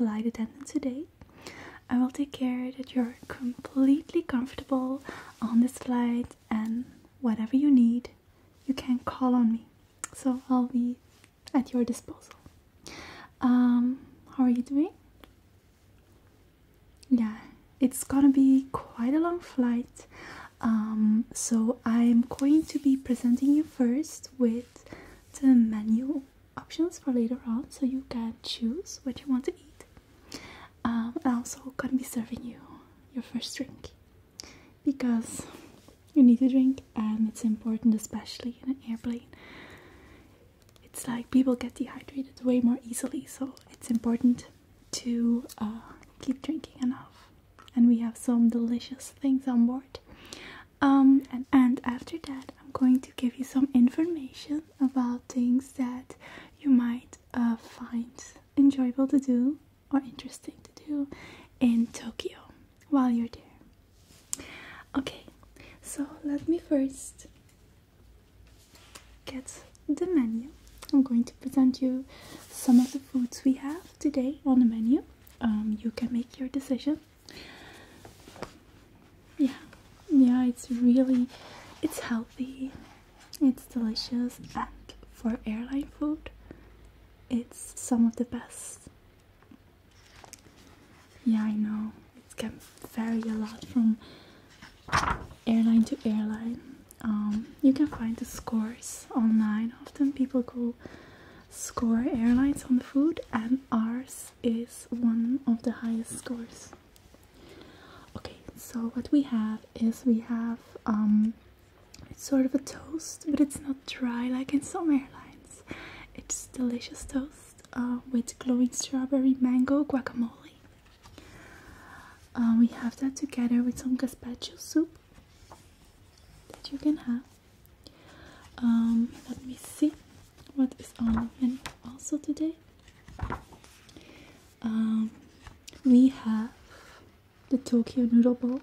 flight attendant today. I will take care that you're completely comfortable on this flight, and whatever you need, you can call on me. So I'll be at your disposal. How are you doing? Yeah, it's gonna be quite a long flight. So I'm going to be presenting you first with the menu options for later on, so you can choose what you want to eat. I'm also gonna be serving you your first drink, because you need to drink, and it's important, especially in an airplane. It's like people get dehydrated way more easily, so it's important to keep drinking enough. And we have some delicious things on board. And after that, I'm going to give you some information about things that you might find enjoyable to do or interesting to do in Tokyo while you're there. Okay, so let me first get the menu. I'm going to present you some of the foods we have today on the menu. You can make your decision. Yeah, it's healthy, it's delicious, and for airline food, it's some of the best. Yeah, I know, it can vary a lot from airline to airline. You can find the scores online. Often people go score airlines on the food, and ours is one of the highest scores. Okay, so what we have is it's sort of a toast, but it's not dry like in some airlines. It's delicious toast with glowing strawberry mango guacamole. We have that together with some gazpacho soup that you can have. Let me see what is on the menu also today. We have the Tokyo noodle bowl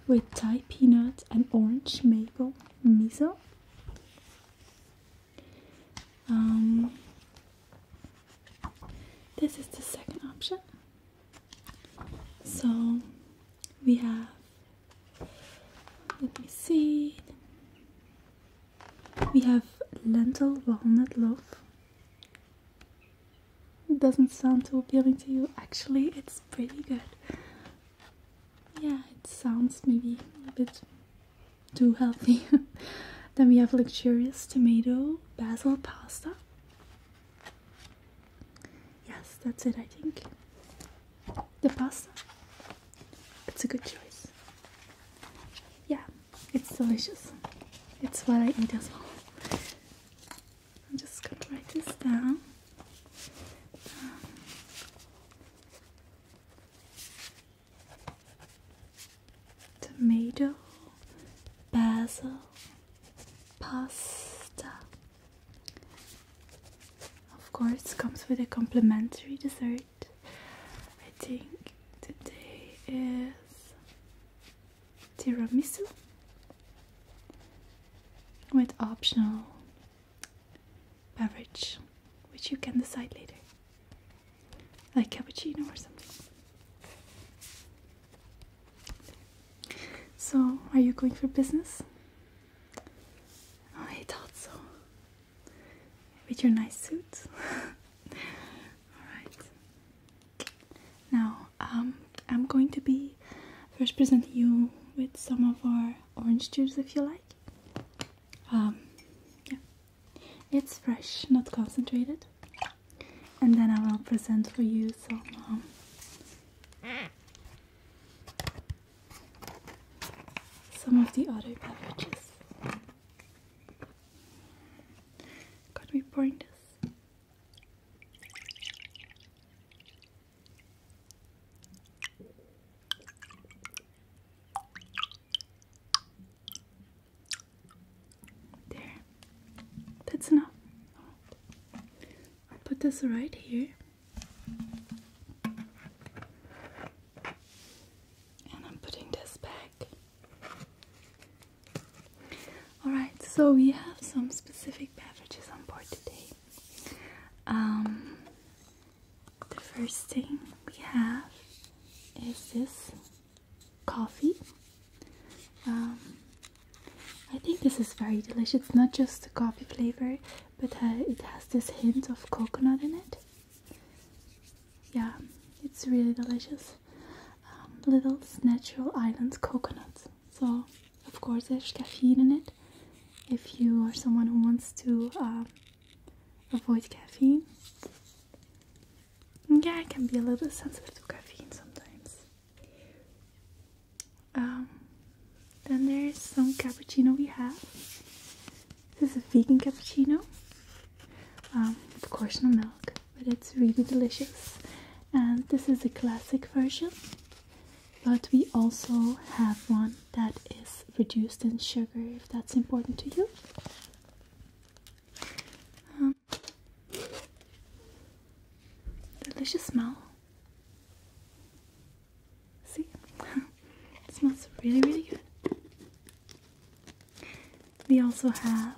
with Thai peanut and orange maple miso. This is the second option. So we have, let me see, we have lentil walnut loaf. It doesn't sound too appealing to you. Actually, it's pretty good. Yeah, it sounds maybe a bit too healthy. Then we have luxurious tomato basil pasta. Yes, that's it, I think. The pasta, it's a good choice. Yeah, it's delicious. It's what I eat as well. I'm just gonna write this down. Tomato, basil, pasta. Of course, comes with a complimentary dessert. I think today is tiramisu with optional beverage, which you can decide later, like cappuccino or something. So, are you going for business? Oh, I thought so. With your nice suit. Alright. Now, I'm going to be first presenting you with some of our orange juice, if you like. Yeah. It's fresh, not concentrated. And then I will present for you some of the other beverages. Got me pouring this. There. That's enough. I'll put this right here. So we have some specific beverages on board today. The first thing delish. It's not just a coffee flavor, but it has this hint of coconut in it. Yeah, it's really delicious. Little natural island coconut. So, of course, there's caffeine in it. If you are someone who wants to avoid caffeine. Yeah, I can be a little bit sensitive to caffeine sometimes. Then there's some cappuccino we have. This is a vegan cappuccino. Of course, no milk, but it's really delicious. And this is a classic version, but we also have one that is reduced in sugar, if that's important to you. Delicious smell. See? It smells really, really good. We also have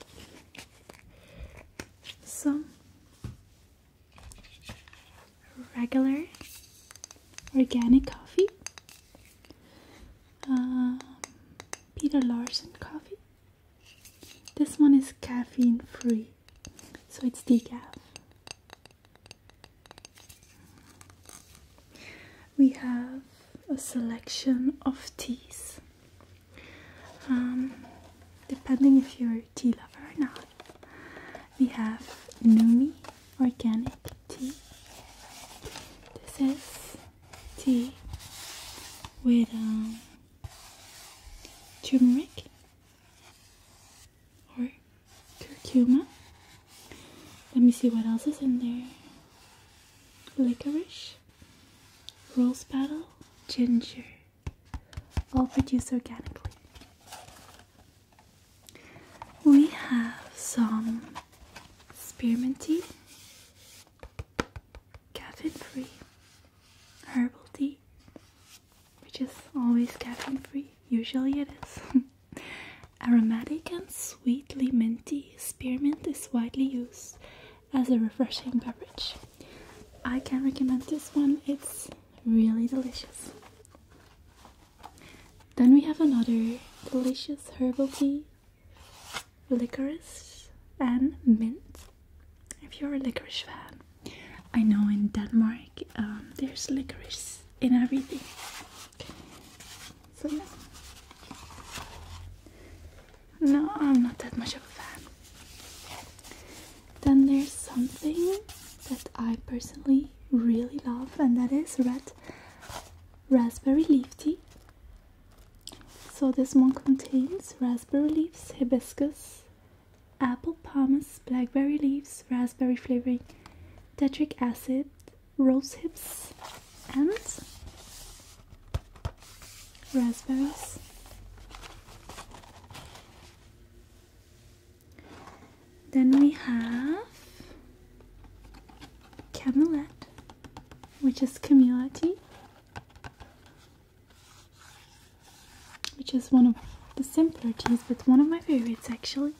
some regular organic coffee. Peter Larson coffee. This one is caffeine free, so it's decaf. We have a selection of teas. Depending if you're a tea lover or not. We have Numi organic tea. This is tea with turmeric or curcuma. Let me see what else is in there. Licorice, rose petal, ginger, all produced organically. We have some spearmint tea, caffeine free, herbal tea, which is always caffeine free, usually it is. Aromatic and sweetly minty, spearmint is widely used as a refreshing beverage. I can recommend this one, it's really delicious. Then we have another delicious herbal tea, licorice and mint. If you're a licorice fan, I know in Denmark there's licorice in everything. So yeah. No, I'm not that much of a fan. Then there's something that I personally really love, and that is red raspberry leaf tea. So this one contains raspberry leaves, hibiscus, apple pomace, blackberry leaves, raspberry flavoring, tetric acid, rose hips, and raspberries. Then we have Camelot, which is Camilla tea, which is one of the simpler teas, but one of my favorites actually.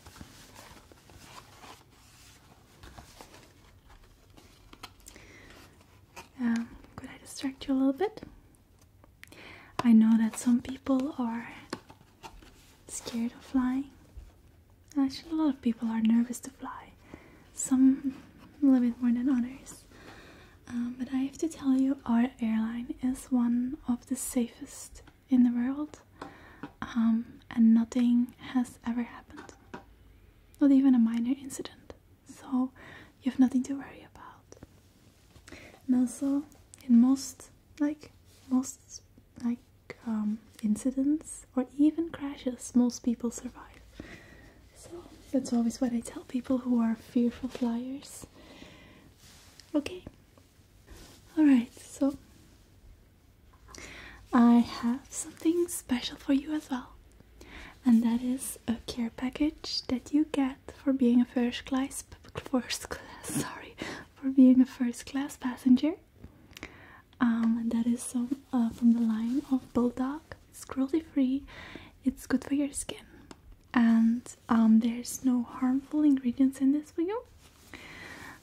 Could I distract you a little bit? I know that some people are scared of flying. Actually, a lot of people are nervous to fly. Some a little bit more than others. But I have to tell you, our airline is one of the safest in the world. And nothing has ever happened. Not even a minor incident. So you have nothing to worry about. And also, in most incidents or even crashes, most people survive. So that's always what I tell people who are fearful flyers. Okay. Alright, so I have something special for you as well. And that is a care package that you get for being a first class passenger. And that is some from the line of Bulldog. It's cruelty free, it's good for your skin, and there's no harmful ingredients in this for you.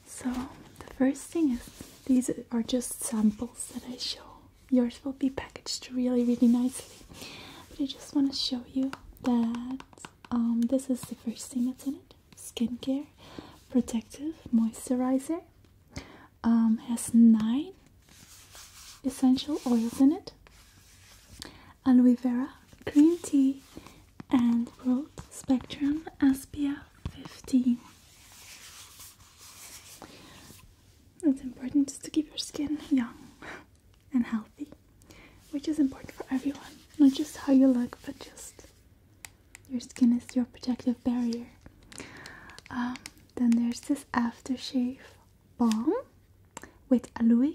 So the first thing is, these are just samples that I show. Yours will be packaged really, really nicely. But I just want to show you that This is the first thing that's in it. Skincare, protective moisturizer. Has 9 essential oils in it. Aloe vera, green tea, and broad spectrum SPF 15. It's important to keep your skin young and healthy, which is important for everyone. Not just how you look, but just your skin is your protective barrier. Then there's this aftershave balm with aloe,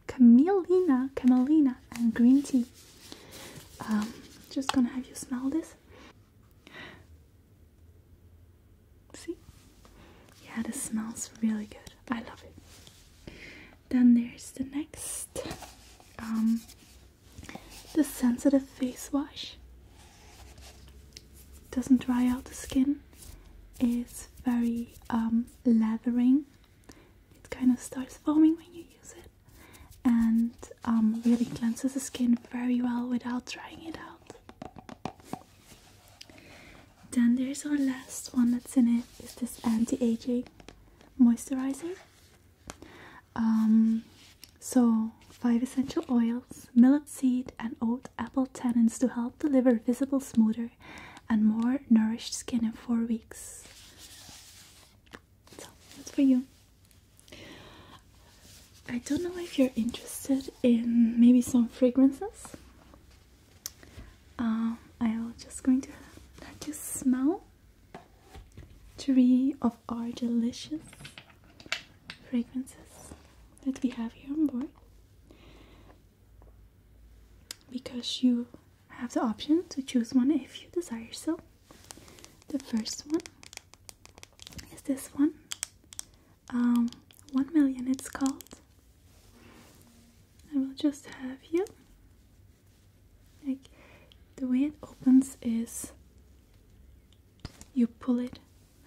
camelina, and green tea. Just gonna have you smell this. See? Yeah, this smells really good. I love it. Then there's the next, the sensitive face wash. Doesn't dry out the skin. It's very lathering. It kind of starts foaming when you use it, and really cleanses the skin very well without drying it out. Then there's our last one that's in it, is this anti-aging moisturizer. So 5 essential oils, millet seed and oat apple tannins to help deliver visible, smoother and more nourished skin in 4 weeks. So that's for you. I don't know if you're interested in maybe some fragrances. I'm just going to let you smell 3 of our delicious fragrances that we have here on board, because you have the option to choose one if you desire so. The first one is this one, 1 million it's called. I will just have you, like, the way it opens is you pull it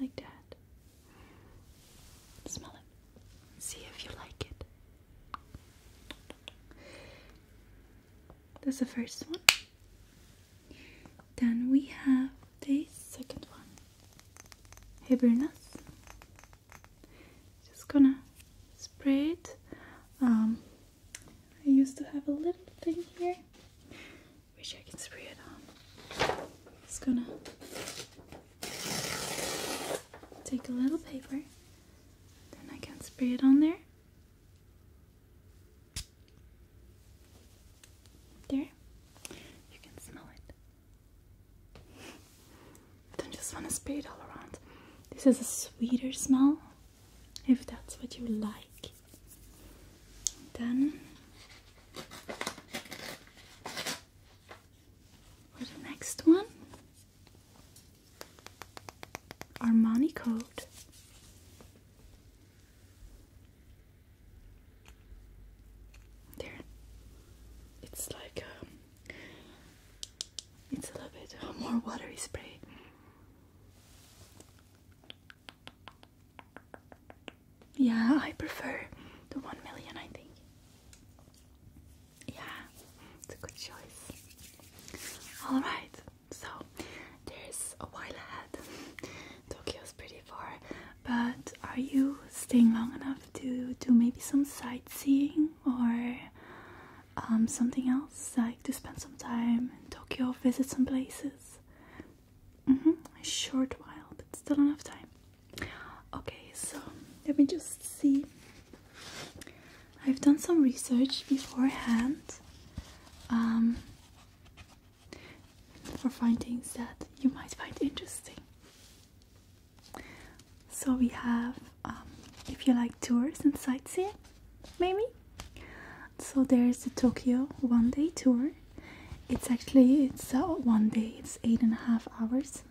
like that. Smell it. See if you like it. That's the first one. Then we have the second one. Hibernas. Just gonna spray it. I used to have a little thing here. Wish I could spray it on. Just gonna take a little paper, then I can spray it on there. There. You can smell it. Don't just want to spray it all around. This is a sweeter smell, if that's what you like. Then for the next one, Armani Code. There. It's like it's a little bit more watery spray. Yeah, I prefer the 1 million, I think. Yeah, it's a good choice. Alright, so there's a while ahead. Tokyo's pretty far, but are you staying long enough to do maybe some sightseeing or something else, like to spend some time in Tokyo, visit some places? A short while, but still enough time. Okay, so let me just see. I've done some research beforehand for findings that you might find interesting. So we have, if you like tours and sightseeing, maybe. So there's the Tokyo 1-day tour. It's 1 day, it's 8.5 hours.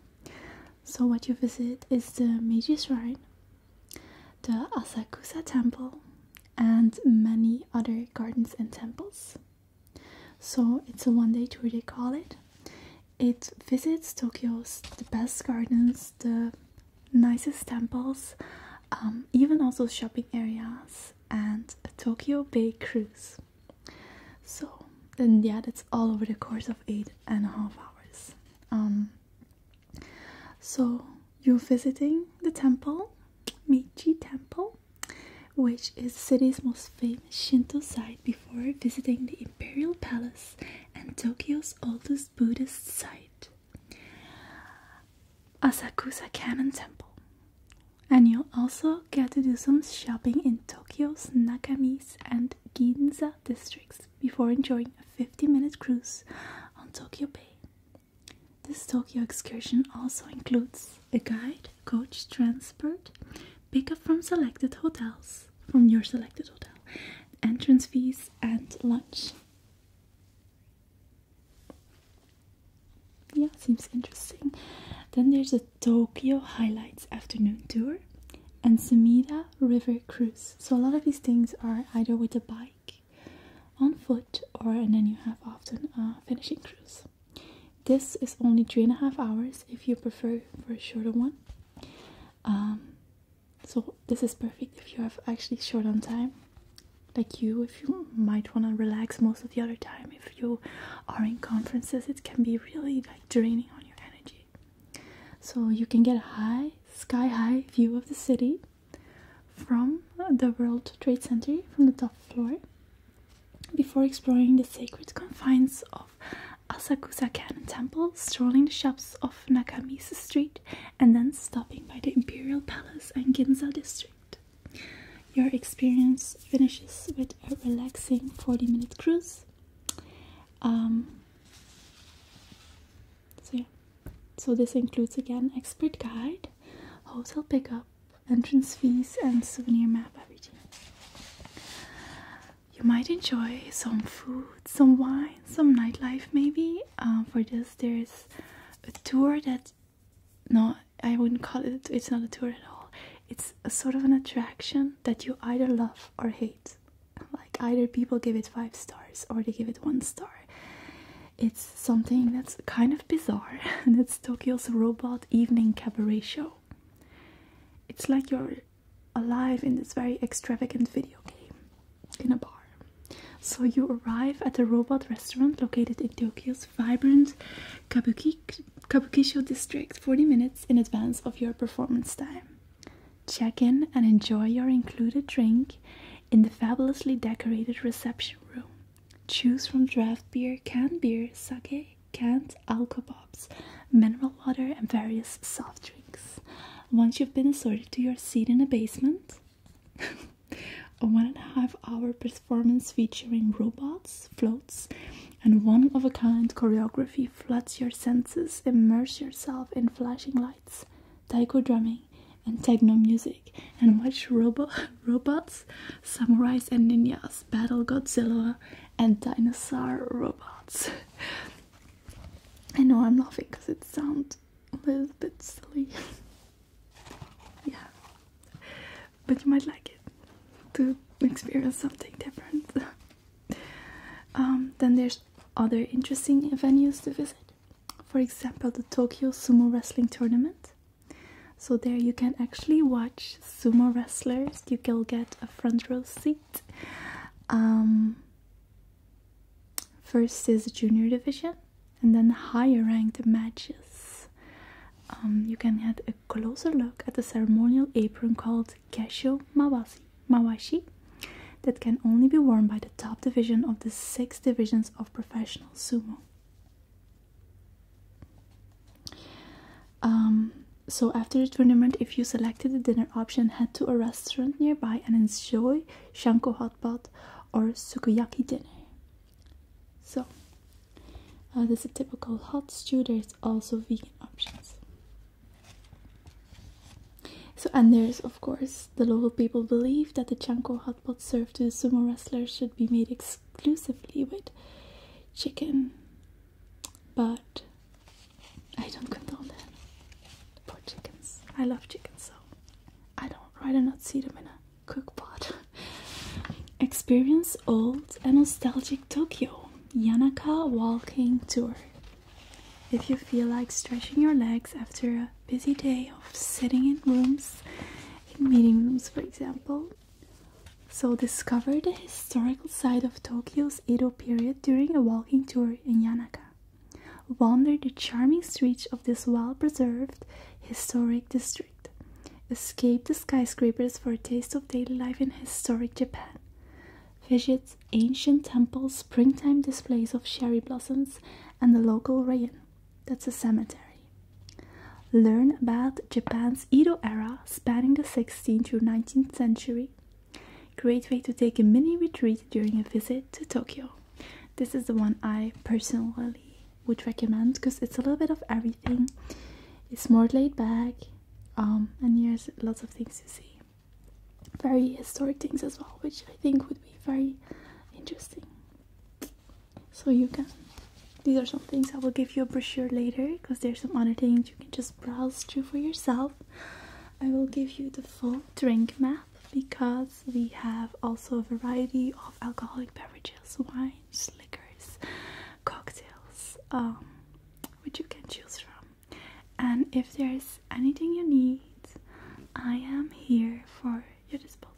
So what you visit is the Meiji Shrine, the Asakusa Temple, and many other gardens and temples. So it's a 1-day tour, they call it. It visits Tokyo's the best gardens, the nicest temples, even also shopping areas, and a Tokyo Bay cruise. So then, yeah, that's all over the course of 8.5 hours. So you're visiting the temple, Meiji Temple, which is the city's most famous Shinto site, before visiting the Imperial Palace and Tokyo's oldest Buddhist site, Asakusa Cannon Temple. And you'll also get to do some shopping in Tokyo's Nakami's and Ginza districts before enjoying a 50-minute cruise on Tokyo Bay. This Tokyo excursion also includes a guide, coach transport, pickup from your selected hotel, entrance fees, and lunch. Yeah, seems interesting. Then there's a Tokyo Highlights afternoon tour and Sumida River cruise. So a lot of these things are either with a bike, on foot, and then you have often a finishing cruise. This is only 3.5 hours if you prefer for a shorter one. So this is perfect if you have actually short on time, like you, if you might want to relax most of the other time. If you are in conferences, it can be really like draining on your energy. So you can get a sky high view of the city from the World Trade Center from the top floor before exploring the sacred confines of Asakusa Cannon Temple, strolling the shops of Nakami's Street, and then stopping by the Imperial Palace and Ginza district. Your experience finishes with a relaxing 40-minute cruise. So this includes again expert guide, hotel pickup, entrance fees, and souvenir map, everything. You might enjoy some food, some wine, some nightlife maybe. For this there's a tour that, no, I wouldn't call it, it's not a tour at all. It's a sort of an attraction that you either love or hate. Like either people give it 5 stars or they give it 1 star. It's something that's kind of bizarre, and it's Tokyo's Robot Evening Cabaret Show. It's like you're alive in this very extravagant video game in a bar. So you arrive at the robot restaurant located in Tokyo's vibrant Kabukicho district 40 minutes in advance of your performance time. Check in and enjoy your included drink in the fabulously decorated reception room. Choose from draft beer, canned beer, sake, canned alcopops, mineral water, and various soft drinks. Once you've been escorted to your seat in the basement, a 1.5 hour performance featuring robots, floats, and one-of-a-kind choreography floods your senses. Immerse yourself in flashing lights, taiko drumming, and techno music, and watch robots, samurais, and ninjas battle Godzilla and dinosaur robots. I know I'm laughing because it sounds a little bit silly. Yeah, but you might like it to experience something different. Then there's other interesting venues to visit. For example, the Tokyo Sumo Wrestling Tournament. So there you can actually watch sumo wrestlers. You can get a front row seat. First is the junior division, and then the higher ranked matches. You can get a closer look at the ceremonial apron called Kesho Mawashi that can only be worn by the top division of the 6 divisions of professional sumo. So after the tournament, if you selected the dinner option, head to a restaurant nearby and enjoy Shanko hot pot or sukiyaki dinner. So this is a typical hot stew. There's also vegan options. So, and there's of course the local people believe that the chanko hot pot served to the sumo wrestlers should be made exclusively with chicken, but I don't condone that. Poor chickens. I love chicken, so I'd rather not see them in a cook pot. Experience old and nostalgic Tokyo. Yanaka walking tour. If you feel like stretching your legs after a busy day of sitting in rooms, in meeting rooms for example, so discover the historical side of Tokyo's Edo period during a walking tour in Yanaka. wander the charming streets of this well-preserved historic district. Escape the skyscrapers for a taste of daily life in historic Japan. Visit ancient temples, springtime displays of cherry blossoms, and the local rayon. That's a cemetery. Learn about Japan's Edo era spanning the 16th through 19th century. Great way to take a mini retreat during a visit to Tokyo. This is the one I personally would recommend because it's a little bit of everything. It's more laid back, and here's lots of things to see. Very historic things as well, which I think would be very interesting. So these are some things. I will give you a brochure later because there's some other things you can just browse through for yourself. I will give you the full drink map because we have also a variety of alcoholic beverages, wines, liquors, cocktails, which you can choose from. And if there's anything you need, I am here for your disposal.